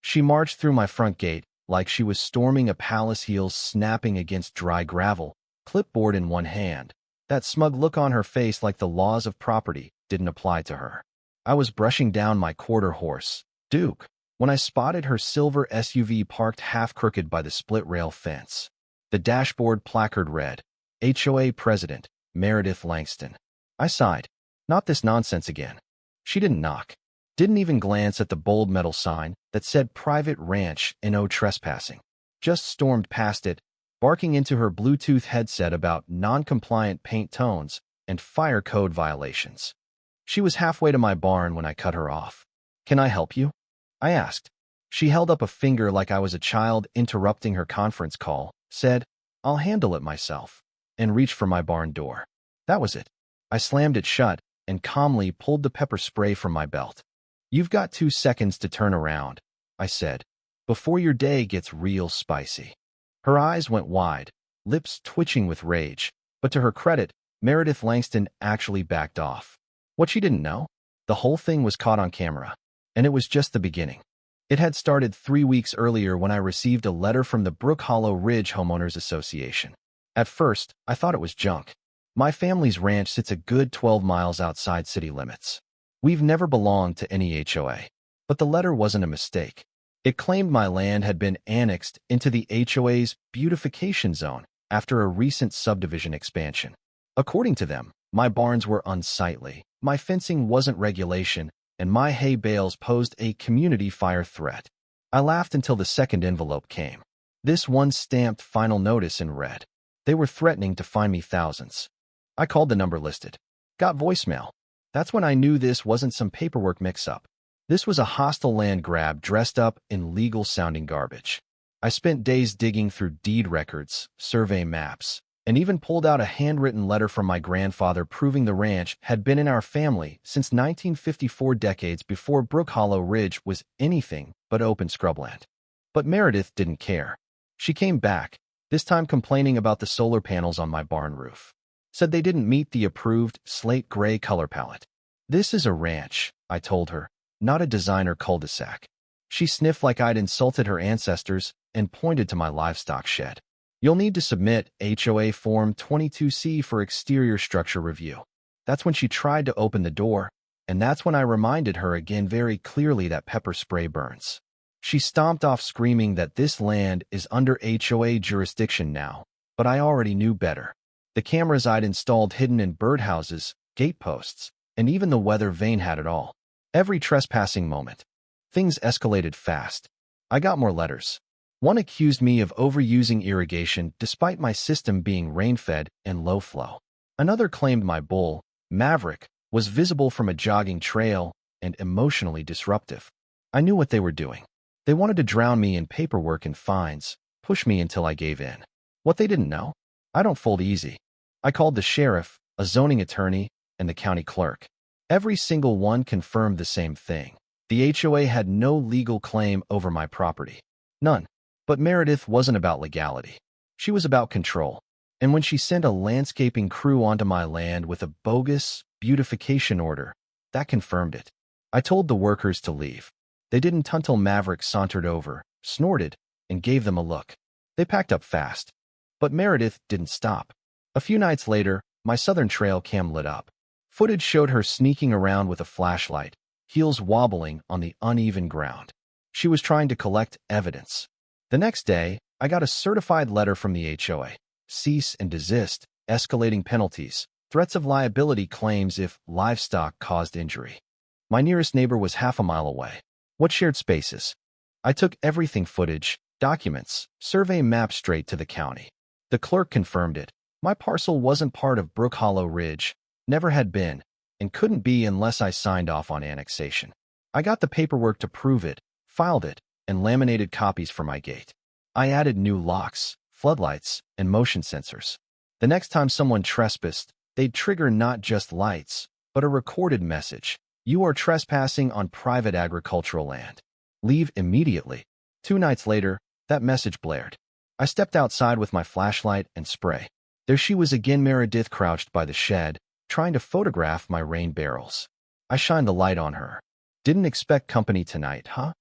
She marched through my front gate like she was storming a palace, heels snapping against dry gravel, clipboard in one hand. That smug look on her face, like the laws of property didn't apply to her. I was brushing down my quarter horse, Duke, when I spotted her silver SUV parked half-crooked by the split-rail fence. The dashboard placard read, HOA President, Meredith Langston. I sighed. Not this nonsense again. She didn't knock. Didn't even glance at the bold metal sign that said Private Ranch, no trespassing. Just stormed past it, barking into her Bluetooth headset about non-compliant paint tones and fire code violations. She was halfway to my barn when I cut her off. "Can I help you?" I asked. She held up a finger like I was a child interrupting her conference call, said, "I'll handle it myself," and reached for my barn door. That was it. I slammed it shut and calmly pulled the pepper spray from my belt. "You've got 2 seconds to turn around," I said, "before your day gets real spicy." Her eyes went wide, lips twitching with rage, but to her credit, Meredith Langston actually backed off. What she didn't know? The whole thing was caught on camera, and it was just the beginning. It had started 3 weeks earlier when I received a letter from the Brook Hollow Ridge Homeowners Association. At first, I thought it was junk. My family's ranch sits a good 12 miles outside city limits. We've never belonged to any HOA. But the letter wasn't a mistake. It claimed my land had been annexed into the HOA's beautification zone after a recent subdivision expansion. According to them, my barns were unsightly, my fencing wasn't regulation, and my hay bales posed a community fire threat. I laughed until the second envelope came. This one stamped final notice in red. They were threatening to fine me thousands. I called the number listed. Got voicemail. That's when I knew this wasn't some paperwork mix-up. This was a hostile land grab dressed up in legal-sounding garbage. I spent days digging through deed records, survey maps, and even pulled out a handwritten letter from my grandfather proving the ranch had been in our family since 1954, decades before Brook Hollow Ridge was anything but open scrubland. But Meredith didn't care. She came back, this time complaining about the solar panels on my barn roof. Said they didn't meet the approved slate gray color palette. "This is a ranch," I told her, "not a designer cul-de-sac." She sniffed like I'd insulted her ancestors and pointed to my livestock shed. "You'll need to submit HOA Form 22C for exterior structure review." That's when she tried to open the door, and that's when I reminded her again very clearly that pepper spray burns. She stomped off screaming that this land is under HOA jurisdiction now, but I already knew better. The cameras I'd installed hidden in birdhouses, gate posts, and even the weather vane had it all. Every trespassing moment. Things escalated fast. I got more letters. One accused me of overusing irrigation despite my system being rain-fed and low-flow. Another claimed my bull, Maverick, was visible from a jogging trail and emotionally disruptive. I knew what they were doing. They wanted to drown me in paperwork and fines, push me until I gave in. What they didn't know? I don't fold easy. I called the sheriff, a zoning attorney, and the county clerk. Every single one confirmed the same thing. The HOA had no legal claim over my property. None. But Meredith wasn't about legality. She was about control. And when she sent a landscaping crew onto my land with a bogus beautification order, that confirmed it. I told the workers to leave. They didn't until Maverick sauntered over, snorted, and gave them a look. They packed up fast. But Meredith didn't stop. A few nights later, my southern trail cam lit up. Footage showed her sneaking around with a flashlight, heels wobbling on the uneven ground. She was trying to collect evidence. The next day, I got a certified letter from the HOA. Cease and desist, escalating penalties, threats of liability claims if livestock caused injury. My nearest neighbor was half a mile away. What shared spaces? I took everything: footage, documents, survey maps straight to the county. The clerk confirmed it. My parcel wasn't part of Brook Hollow Ridge, never had been, and couldn't be unless I signed off on annexation. I got the paperwork to prove it, filed it, and laminated copies for my gate. I added new locks, floodlights, and motion sensors. The next time someone trespassed, they'd trigger not just lights, but a recorded message. "You are trespassing on private agricultural land. Leave immediately." 2 nights later, that message blared. I stepped outside with my flashlight and spray. There she was again, Meredith, crouched by the shed, trying to photograph my rain barrels. I shined the light on her. "Didn't expect company tonight, huh?"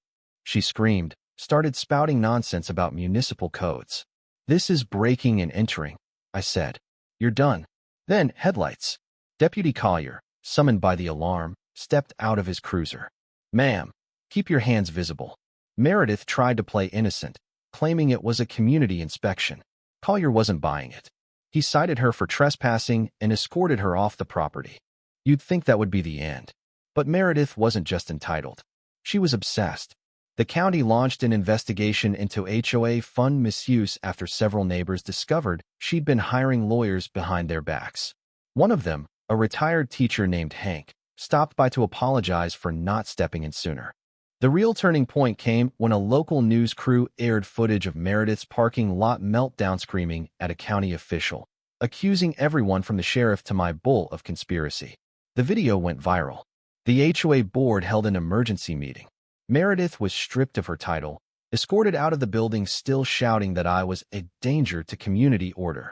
She screamed, started spouting nonsense about municipal codes. This is breaking and entering, I said. You're done. Then, headlights. Deputy Collier, summoned by the alarm, stepped out of his cruiser. Ma'am, keep your hands visible. Meredith tried to play innocent, claiming it was a community inspection. Collier wasn't buying it. He cited her for trespassing and escorted her off the property. You'd think that would be the end. But Meredith wasn't just entitled. She was obsessed. The county launched an investigation into HOA fund misuse after several neighbors discovered she'd been hiring lawyers behind their backs. One of them, a retired teacher named Hank, stopped by to apologize for not stepping in sooner. The real turning point came when a local news crew aired footage of Meredith's parking lot meltdown screaming at a county official, accusing everyone from the sheriff to my bull of conspiracy. The video went viral. The HOA board held an emergency meeting. Meredith was stripped of her title, escorted out of the building still shouting that I was a danger to community order.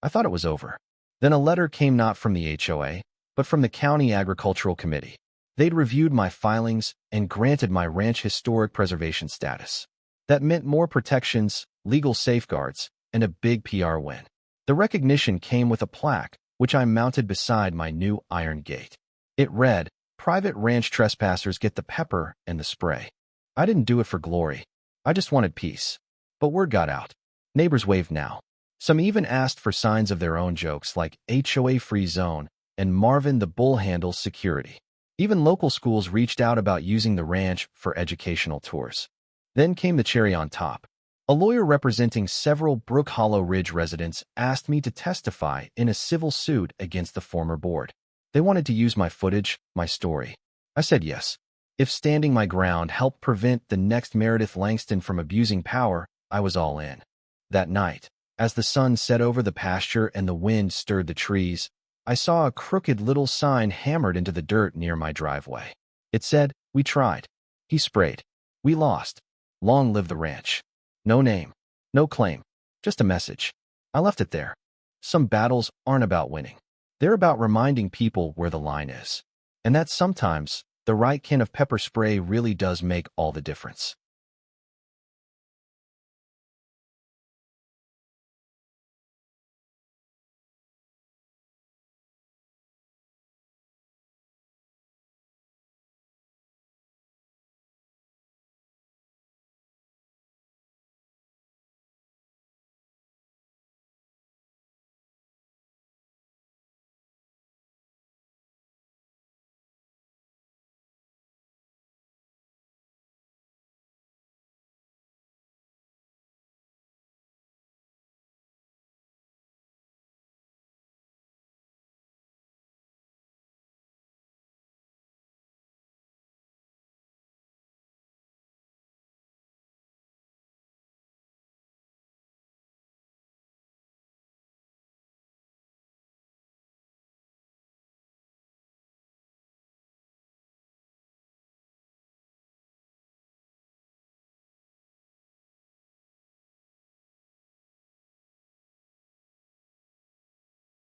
I thought it was over. Then a letter came not from the HOA, but from the County Agricultural Committee. They'd reviewed my filings and granted my ranch historic preservation status. That meant more protections, legal safeguards, and a big PR win. The recognition came with a plaque, which I mounted beside my new iron gate. It read, "Private ranch trespassers get the pepper and the spray." I didn't do it for glory. I just wanted peace. But word got out. Neighbors waved now. Some even asked for signs of their own jokes like HOA-free zone and Marvin the Bull handles security. Even local schools reached out about using the ranch for educational tours. Then came the cherry on top. A lawyer representing several Brook Hollow Ridge residents asked me to testify in a civil suit against the former board. They wanted to use my footage, my story. I said yes. If standing my ground helped prevent the next Meredith Langston from abusing power, I was all in. That night, as the sun set over the pasture and the wind stirred the trees, I saw a crooked little sign hammered into the dirt near my driveway. It said, "We tried." He sprayed. "We lost. Long live the ranch." No name, no claim, just a message. I left it there. Some battles aren't about winning. They're about reminding people where the line is. And that sometimes, the right can of pepper spray really does make all the difference.